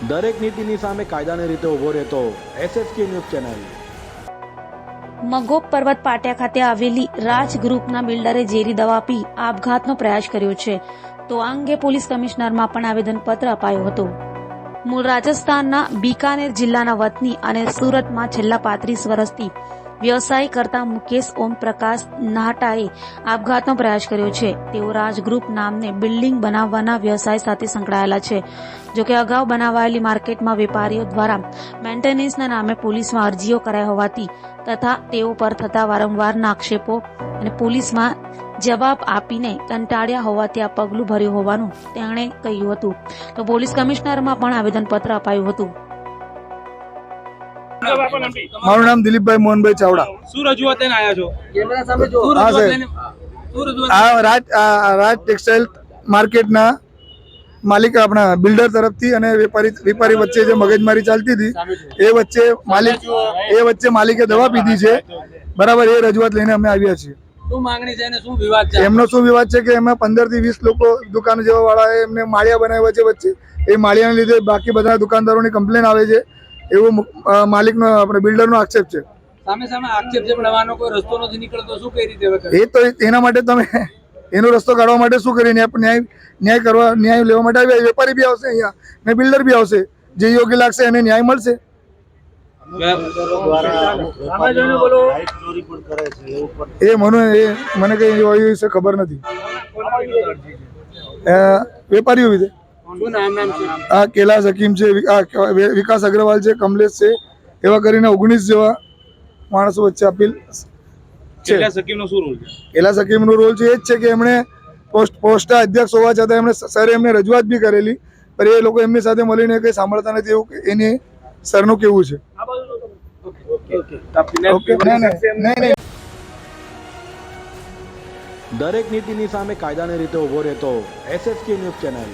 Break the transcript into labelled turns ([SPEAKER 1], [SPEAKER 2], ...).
[SPEAKER 1] દરેક નીતિની સામે કાયદાની રીતે ઊભો રહેતો SSK ન્યૂઝ ચેનલ।
[SPEAKER 2] મગોબ પર્વત પાટિયા ખાતે આવેલી રાજ ગ્રુપના બિલ્ડરે ઝેરી દવા પી આપઘાતનો પ્રયાસ કર્યો છે, તો આ અંગે પોલીસ કમિશનરમાં પણ આવેદનપત્ર અપાયું હતું। મૂળ રાજસ્થાનના બીકાનેર જિલ્લાના વતની અને સુરતમાં છેલ્લા 35 વર્ષથી વ્યવસાય કરતા મુકેશ ઓમ પ્રકાશ નાહટાએ આપઘાતનો પ્રયાસ કર્યો છે। તેઓ રાજ ગ્રુપ નામને બિલ્ડિંગ બનાવવાના વ્યવસાય સાથે સંકળાયેલા છે। જોકે અગાઉ બનાવાયેલી માર્કેટમાં વેપારીઓ દ્વારા મેન્ટેનન્સના નામે પોલીસમાં અરજીઓ કરાઈ હોવાથી તથા તેઓ પર થતા વારંવારના આક્ષેપો અને પોલીસમાં જવાબ આપીને કંટાળ્યા હોવાથી આ પગલું ભર્યું હોવાનું તેમણે કહ્યું હતું। તો પોલીસ કમિશનરમાં પણ આવેદનપત્ર અપાયું હતું।
[SPEAKER 3] મારું નામ દિલીપભાઈ મોહનભાઈ ચાવડા।
[SPEAKER 4] શું રજૂઆત લઈને આવ્યા છો?
[SPEAKER 3] હા સાહેબ, આ રાજ ટેક્સટાઇલ માર્કેટના માલિક આપણા બિલ્ડર તરફથી અને વેપારી વચ્ચે જે મગજમારી ચાલતી હતી એ વચ્ચે માલિકે દવા પીધી છે, બરાબર। એ રજૂઆત લઈને અમે આવ્યા છીએ।
[SPEAKER 4] શું માંગણી છે અને શું વિવાદ છે?
[SPEAKER 3] એમનો શું વિવાદ છે કે એમાં 15 થી 20 લોકો દુકાન જેવા વાળા એમને માળિયા બનાવ્યા છે વચ્ચે। એ માળિયાને લીધે બાકી બધા દુકાનદારોની કમ્પ્લેન આવે છે, એવો માલિકનો આપણે બિલ્ડરનો આક્ષેપ છે।
[SPEAKER 4] સામે સામે આક્ષેપ છે, પણ એવાનો કોઈ રસ્તો નથી નીકળતો, શું કઈ રીતે હવે?
[SPEAKER 3] એ તો એના માટે તમે એનો રસ્તો કાઢવા માટે શું કરી ન્યાય લેવા માટે આવ્યા। વેપારી બી આવશે અહીંયા ને બિલ્ડર બી આવશે, જે યોગ્ય લાગશે એને ન્યાય મળશે। એ મને કઈ એ વિશે ખબર નથી। વેપારીઓ વિશે
[SPEAKER 4] શું નામ છે?
[SPEAKER 3] આ કૈલાસ હકીમ છે, વિકાસ અગ્રવાલ છે, કમલેશ છે, એવા કરીને 19 જેવા માણસો વચ્ચે અપીલ છે।
[SPEAKER 4] કૈલાસ હકીમનો શું રોલ છે?
[SPEAKER 3] કૈલાસ હકીમનો રોલ છે એ જ છે કે એમણે પોસ્ટના અધ્યક્ષ હોવા છતાં સરે એમને રજૂઆત બી કરેલી, પણ એ લોકો એમની સાથે મળીને કંઈ સાંભળતા નથી, એવું એની સરનું કેવું છે। નહીં।
[SPEAKER 1] દરેક નીતિની સામે કાયદાની રીતે ઊભો રહેતો SSK ન્યૂઝ ચેનલ।